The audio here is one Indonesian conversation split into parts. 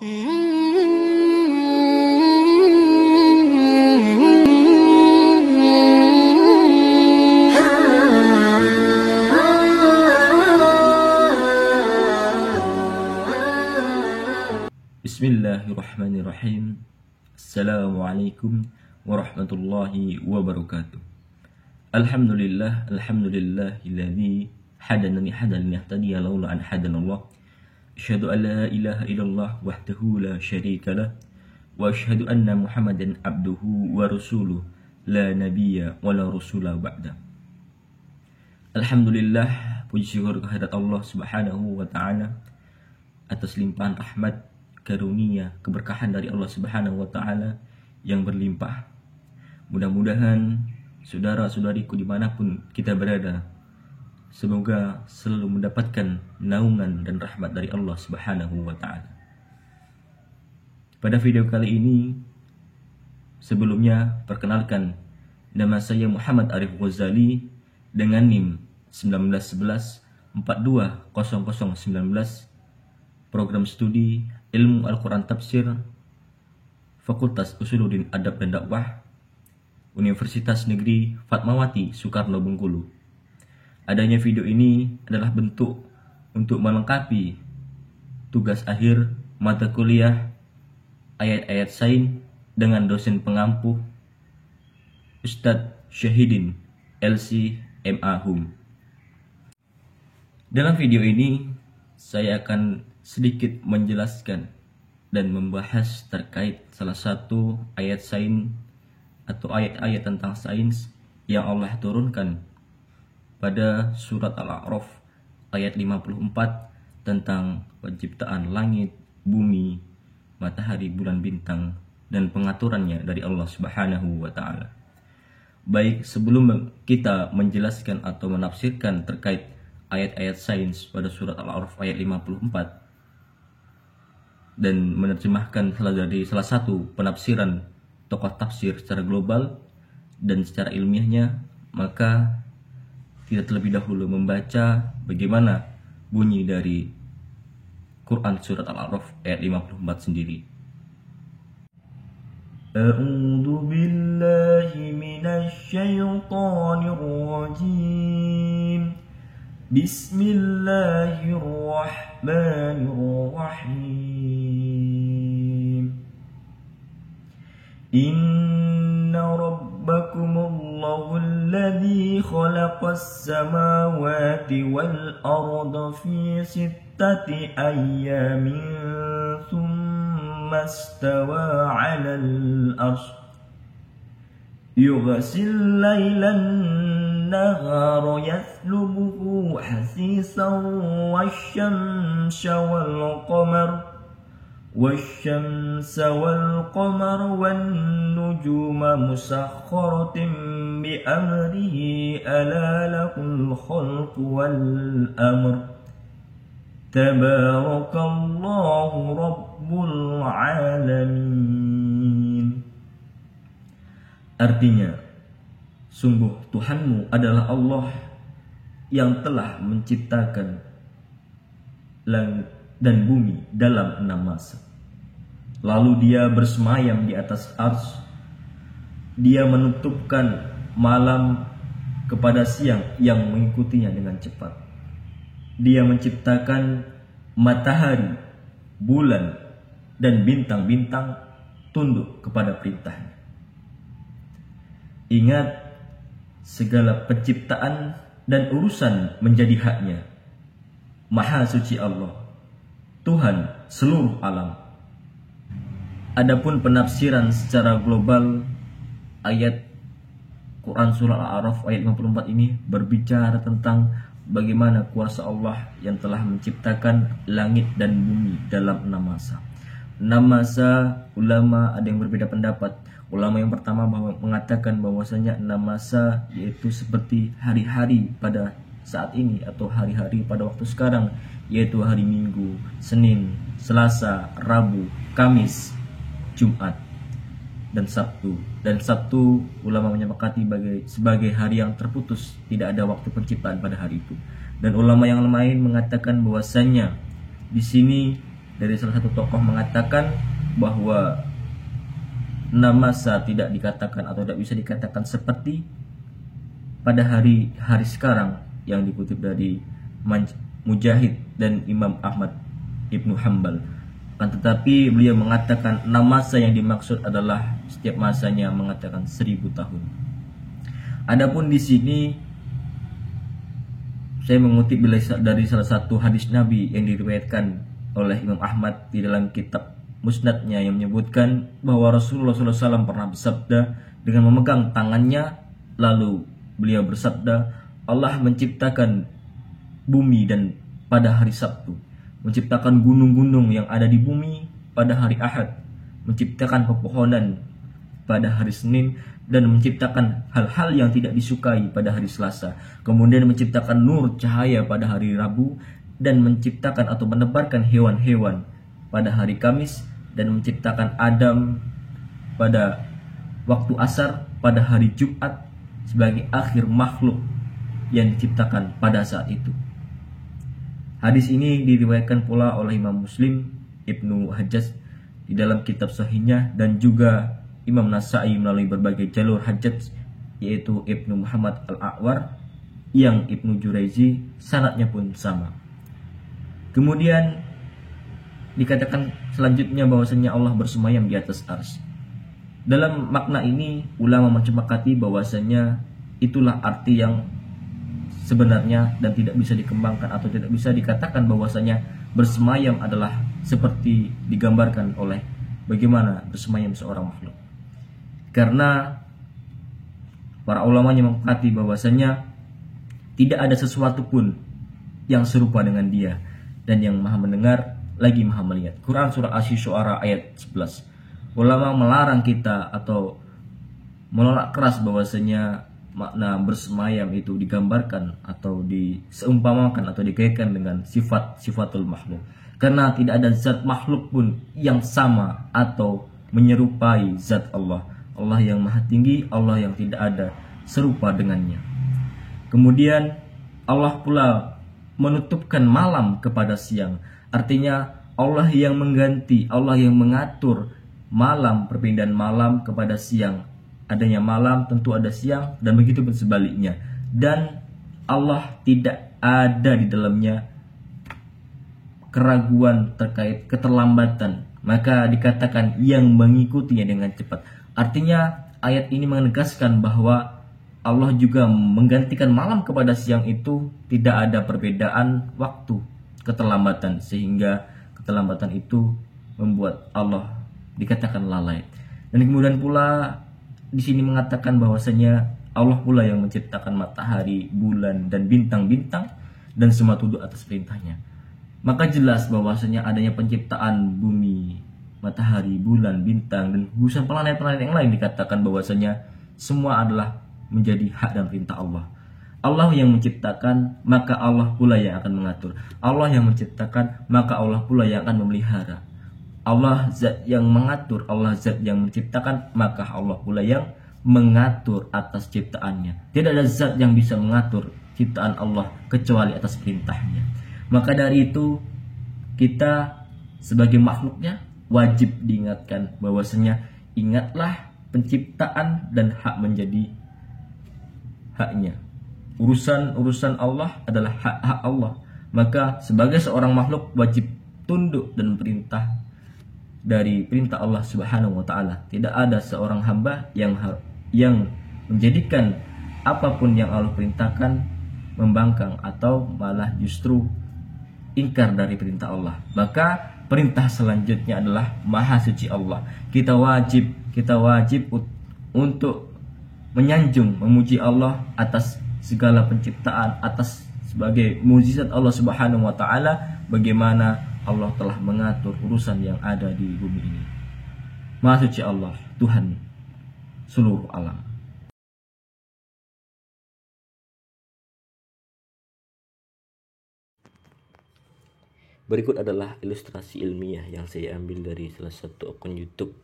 Bismillahirrahmanirrahim. Assalamualaikum warahmatullahi wabarakatuh. Alhamdulillahilladzi hadana lihtadiya laula an hadanallah. Asyhadu an la ilaha illallah wahdahu la syarikalah wa asyhadu anna Muhammadan abduhu wa rasuluh la nabiyya wa la rasula ba'da. Alhamdulillah, puji syukur kehadirat Allah Subhanahu wa taala atas limpahan rahmat, karunia, keberkahan dari Allah Subhanahu wa taala yang berlimpah. Mudah-mudahan saudara-saudariku dimanapun kita berada, semoga selalu mendapatkan naungan dan rahmat dari Allah Subhanahu wa taala. Pada video kali ini, sebelumnya perkenalkan, nama saya Muhammad Arif Ghazali dengan NIM 1911-420019, program studi Ilmu Al-Quran Tafsir, Fakultas Usuluddin Adab dan Dakwah, Universitas Negeri Fatmawati Soekarno Bengkulu. Adanya video ini adalah bentuk untuk melengkapi tugas akhir mata kuliah ayat-ayat sains dengan dosen pengampu Ustadz Syahidin LC MA Hum. Dalam video ini saya akan sedikit menjelaskan dan membahas terkait salah satu ayat sains atau ayat-ayat tentang sains yang Allah turunkan pada surat Al-A'raf ayat 54 tentang penciptaan langit, bumi, matahari, bulan, bintang, dan pengaturannya dari Allah Subhanahu wa taala. Baik, sebelum kita menjelaskan atau menafsirkan terkait ayat-ayat sains pada surat Al-A'raf ayat 54 dan menerjemahkan salah satu penafsiran tokoh tafsir secara global dan secara ilmiahnya, maka kita terlebih dahulu membaca bagaimana bunyi dari Quran surat Al-A'raf ayat 54 sendiri. A'udzu billahi minasy syaithanir rajim. Bismillahirrahmanirrahim. Inna rabbakumullahu alladzi khalaqas samawati wal arda fi sittati ayyamin thumma istawa 'alal 'arsy yughsil laylan nahara yatlubuhu hasisan والشمس والقمر والنجوم مسخرة بأمره ألا له الخلق والأمر تبارك الله رب العالمين. Artinya, sungguh Tuhanmu adalah Allah yang telah menciptakan langit dan bumi dalam 6 masa. Lalu dia bersemayam di atas arsy. Dia menutupkan malam kepada siang yang mengikutinya dengan cepat. Dia menciptakan matahari, bulan, dan bintang-bintang tunduk kepada perintahnya. Ingat, segala penciptaan dan urusan menjadi haknya. Maha suci Allah, Tuhan seluruh alam. Adapun penafsiran secara global ayat Quran surah Al-A'raf ayat 54 ini berbicara tentang bagaimana kuasa Allah yang telah menciptakan langit dan bumi dalam 6 masa. 6 masa, ulama ada yang berbeda pendapat. Ulama yang pertama mengatakan bahwasanya 6 masa yaitu seperti hari-hari pada saat ini atau hari-hari pada waktu sekarang, yaitu hari Minggu, Senin, Selasa, Rabu, Kamis, Jumat, dan Sabtu. Dan Sabtu ulama menyepakati sebagai hari yang terputus, tidak ada waktu penciptaan pada hari itu. Dan ulama yang lain mengatakan bahwasanya di sini dari salah satu tokoh mengatakan bahwa 6 masa tidak dikatakan atau tidak bisa dikatakan seperti pada hari sekarang, yang dikutip dari Mujahid dan Imam Ahmad Ibnu Hanbal. Akan tetapi beliau mengatakan 6 masa yang dimaksud adalah setiap masanya mengatakan 1000 tahun. Adapun di sini saya mengutip dari salah satu hadis Nabi yang diriwayatkan oleh Imam Ahmad di dalam kitab Musnadnya, yang menyebutkan bahwa Rasulullah SAW pernah bersabda dengan memegang tangannya, lalu beliau bersabda, Allah menciptakan bumi dan pada hari Sabtu, menciptakan gunung-gunung yang ada di bumi pada hari Ahad, menciptakan pepohonan pada hari Senin, dan menciptakan hal-hal yang tidak disukai pada hari Selasa, kemudian menciptakan nur cahaya pada hari Rabu, dan menciptakan atau menebarkan hewan-hewan pada hari Kamis, dan menciptakan Adam pada waktu asar pada hari Jumat sebagai akhir makhluk yang diciptakan pada saat itu. Hadis ini diriwayatkan pula oleh Imam Muslim, Ibnu Hajjaj di dalam kitab Sahihnya, dan juga Imam Nasai melalui berbagai jalur Hajjaj, yaitu Ibnu Muhammad Al-A'war, yang Ibnu Juraizi sanadnya pun sama. Kemudian dikatakan selanjutnya bahwasanya Allah bersemayam di atas arsy. Dalam makna ini ulama menyepakati bahwasanya itulah arti yang sebenarnya dan tidak bisa dikembangkan atau tidak bisa dikatakan bahwasanya bersemayam adalah seperti digambarkan oleh bagaimana bersemayam seorang makhluk. Karena para ulamanya menyepakati bahwasanya tidak ada sesuatu pun yang serupa dengan dia, dan yang maha mendengar lagi maha melihat. Quran surah Asy-Syu'ara ayat 11. Ulama melarang kita atau menolak keras bahwasanya makna bersemayam itu digambarkan atau diseumpamakan atau dikaitkan dengan sifatul makhluk. Karena tidak ada zat makhluk pun yang sama atau menyerupai zat Allah. Allah yang maha tinggi, Allah yang tidak ada serupa dengannya. Kemudian Allah pula menutupkan malam kepada siang. Artinya Allah yang mengganti, Allah yang mengatur malam, perpindahan malam kepada siang. Adanya malam tentu ada siang, dan begitu pun sebaliknya. Dan Allah tidak ada di dalamnya keraguan terkait keterlambatan, maka dikatakan yang mengikutinya dengan cepat. Artinya ayat ini menegaskan bahwa Allah juga menggantikan malam kepada siang itu tidak ada perbedaan waktu keterlambatan, sehingga keterlambatan itu membuat Allah dikatakan lalai. Dan kemudian pula di sini mengatakan bahwasanya Allah pula yang menciptakan matahari, bulan, dan bintang-bintang, dan semua tunduk atas perintahnya. Maka jelas bahwasanya adanya penciptaan bumi, matahari, bulan, bintang, dan gugusan planet-planet yang lain dikatakan bahwasanya semua adalah menjadi hak dan perintah Allah. Allah yang menciptakan, maka Allah pula yang akan mengatur. Allah yang menciptakan, maka Allah pula yang akan memelihara. Allah zat yang mengatur, Allah zat yang menciptakan, maka Allah pula yang mengatur atas ciptaannya. Tidak ada zat yang bisa mengatur ciptaan Allah kecuali atas perintahnya. Maka dari itu kita sebagai makhluknya wajib diingatkan bahwasanya ingatlah penciptaan dan hak menjadi haknya. Urusan Allah adalah hak Allah. Maka sebagai seorang makhluk wajib tunduk dan perintah dari perintah Allah Subhanahu wa taala. Tidak ada seorang hamba yang menjadikan apapun yang Allah perintahkan membangkang atau malah justru ingkar dari perintah Allah. Maka perintah selanjutnya adalah Maha Suci Allah. Kita wajib untuk menyanjung, memuji Allah atas segala penciptaan, atas sebagai mukjizat Allah Subhanahu wa taala, bagaimana Allah telah mengatur urusan yang ada di bumi ini. Maha Suci Allah, Tuhan seluruh alam. Berikut adalah ilustrasi ilmiah yang saya ambil dari salah satu akun YouTube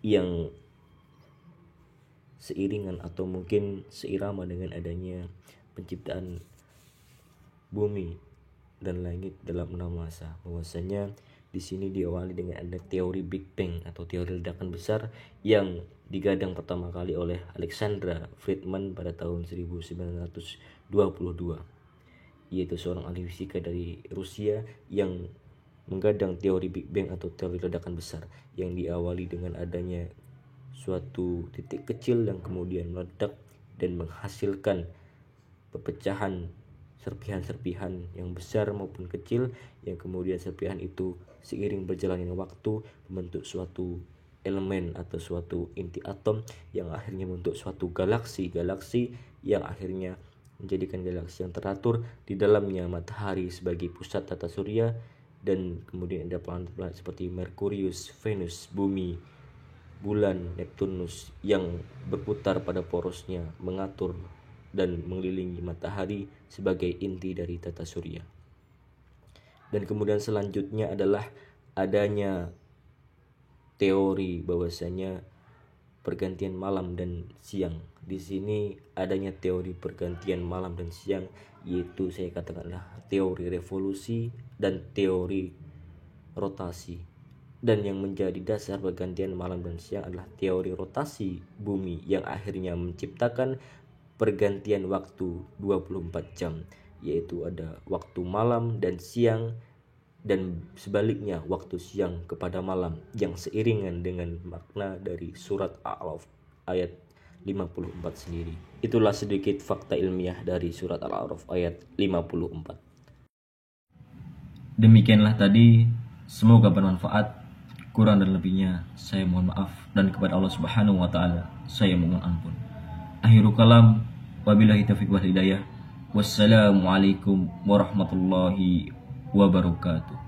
yang seiringan atau mungkin seirama dengan adanya penciptaan bumi dan langit dalam 6 masa. Bahwasanya Di sini diawali dengan ada teori Big Bang atau teori ledakan besar yang digadang pertama kali oleh Alexander Friedman pada tahun 1922, yaitu seorang ahli fisika dari Rusia yang menggadang teori Big Bang atau teori ledakan besar yang diawali dengan adanya suatu titik kecil yang kemudian meledak dan menghasilkan pepecahan serpihan-serpihan yang besar maupun kecil, yang kemudian serpihan itu seiring berjalannya waktu membentuk suatu elemen atau suatu inti atom yang akhirnya membentuk suatu galaksi yang akhirnya menjadikan galaksi yang teratur, di dalamnya matahari sebagai pusat tata surya, dan kemudian ada planet-planet seperti Merkurius, Venus, Bumi, bulan, Neptunus yang berputar pada porosnya, mengatur dan mengelilingi matahari sebagai inti dari tata surya. Dan kemudian selanjutnya adalah adanya teori bahwasanya pergantian malam dan siang. Di sini adanya teori pergantian malam dan siang, yaitu saya katakanlah teori revolusi dan teori rotasi. Dan yang menjadi dasar pergantian malam dan siang adalah teori rotasi bumi yang akhirnya menciptakan pergantian waktu 24 jam, yaitu ada waktu malam dan siang, dan sebaliknya waktu siang kepada malam, yang seiringan dengan makna dari surat Al-A'raf ayat 54 sendiri. Itulah sedikit fakta ilmiah dari surat Al-A'raf ayat 54. Demikianlah tadi, semoga bermanfaat. Kurang dan lebihnya saya mohon maaf, dan kepada Allah Subhanahu wa taala saya mohon ampun. Akhirul kalam, wabillahi taufiq wal hidayah. Wassalamualaikum warahmatullahi wabarakatuh.